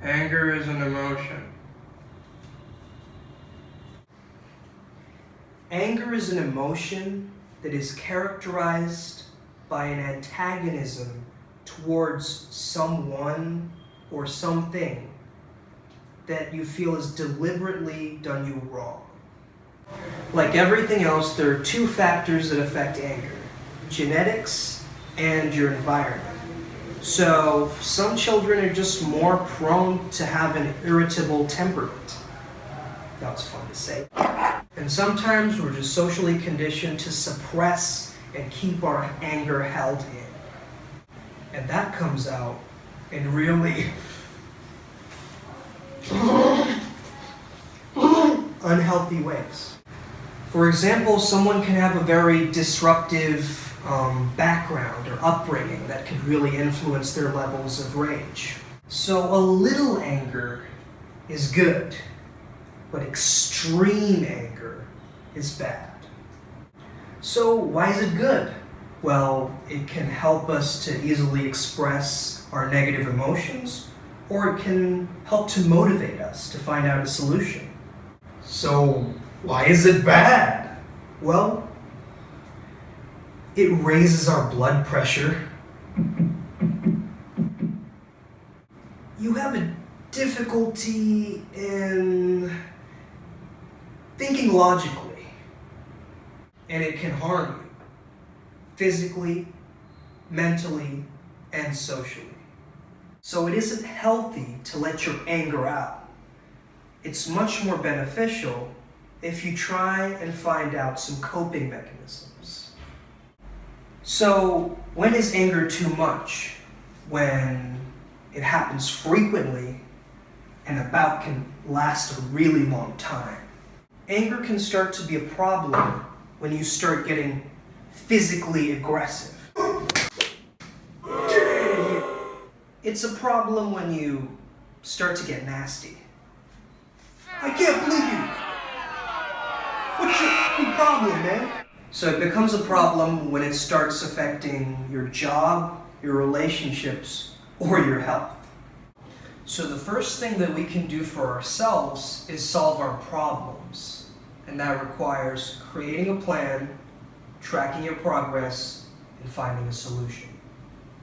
Anger is an emotion. Anger is an emotion that is characterized by an antagonism towards someone or something that you feel has deliberately done you wrong. Like everything else, there are two factors that affect anger: genetics and your environment. So some children are just more prone to have an irritable temperament. That was fun to say. And sometimes we're just socially conditioned to suppress and keep our anger held in. And that comes out in really unhealthy ways. For example, someone can have a very disruptive background or upbringing that could really influence their levels of rage. So a little anger is good, but extreme anger is bad. So why is it good? Well, it can help us to easily express our negative emotions, or it can help to motivate us to find out a solution. So why is it bad? Well, it raises our blood pressure. You have a difficulty in thinking logically, and it can harm you physically, mentally, and socially. So it isn't healthy to let your anger out. It's much more beneficial if you try and find out some coping mechanisms. So when is anger too much? When it happens frequently and a bout can last a really long time. Anger can start to be a problem when you start getting physically aggressive. It's a problem when you start to get nasty. I can't believe you! What's your problem, man? So it becomes a problem when it starts affecting your job, your relationships, or your health. So the first thing that we can do for ourselves is solve our problems. And that requires creating a plan, tracking your progress, and finding a solution.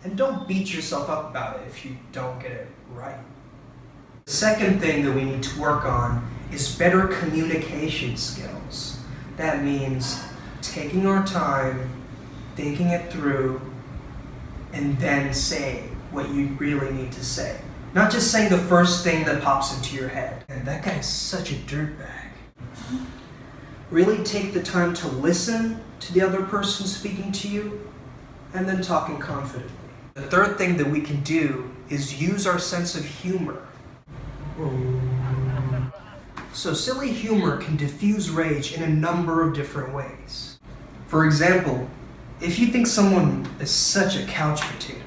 And don't beat yourself up about it if you don't get it right. The second thing that we need to work on is better communication skills. That means taking our time, thinking it through, and then saying what you really need to say. Not just saying the first thing that pops into your head. And that guy is such a dirtbag. Really take the time to listen to the other person speaking to you, and then talking confidently. The third thing that we can do is use our sense of humor. So silly humor can diffuse rage in a number of different ways. For example, if you think someone is such a couch potato,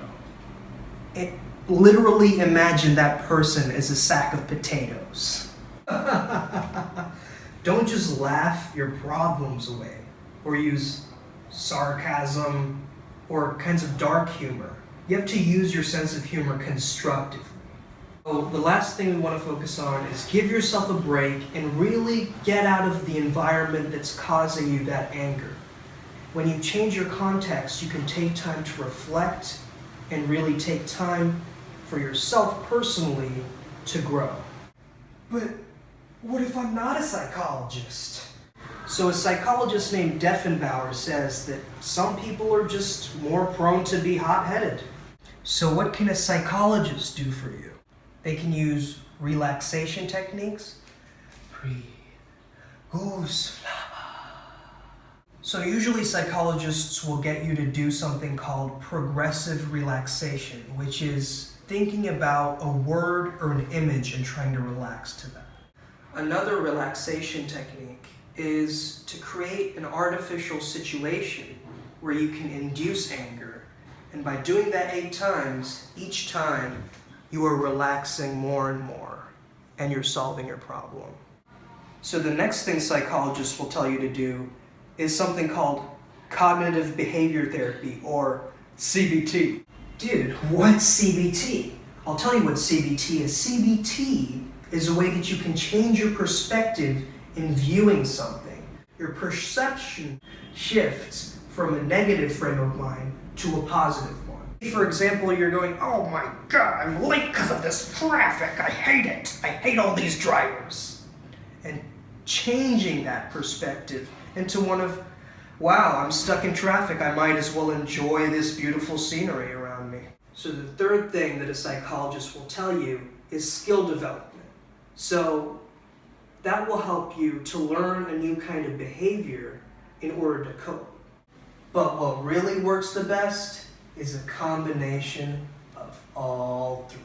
literally imagine that person as a sack of potatoes. Don't just laugh your problems away or use sarcasm or kinds of dark humor. You have to use your sense of humor constructively. So the last thing we want to focus on is give yourself a break and really get out of the environment that's causing you that anger. When you change your context, you can take time to reflect and really take time for yourself personally to grow. But what if I'm not a psychologist? So a psychologist named Defenbauer says that some people are just more prone to be hot-headed. So what can a psychologist do for you? They can use relaxation techniques. Breathe. Goose flower. So usually psychologists will get you to do something called progressive relaxation, which is thinking about a word or an image and trying to relax to that. Another relaxation technique is to create an artificial situation where you can induce anger. And by doing that 8 times, each time you are relaxing more and more, and you're solving your problem. So the next thing psychologists will tell you to do is something called cognitive behavior therapy, or CBT. Dude, what's CBT? I'll tell you what CBT is. CBT is a way that you can change your perspective in viewing something. Your perception shifts from a negative frame of mind to a positive one. For example, you're going, oh my God, I'm late because of this traffic. I hate it. I hate all these drivers. And changing that perspective into one of, wow, I'm stuck in traffic. I might as well enjoy this beautiful scenery around me. So the third thing that a psychologist will tell you is skill development. So that will help you to learn a new kind of behavior in order to cope. But what really works the best is a combination of all three.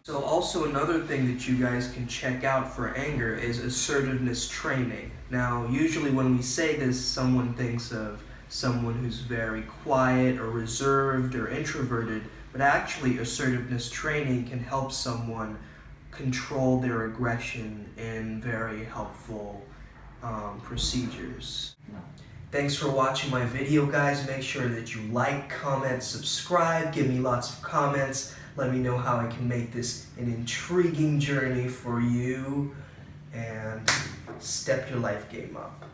So also another thing that you guys can check out for anger is assertiveness training. Now, usually when we say this, someone thinks of someone who's very quiet or reserved or introverted, but actually assertiveness training can help someone control their aggression in very helpful procedures. Thanks for watching my video, guys. Make sure that you like, comment, subscribe, give me lots of comments. Let me know how I can make this an intriguing journey for you, and step your life game up.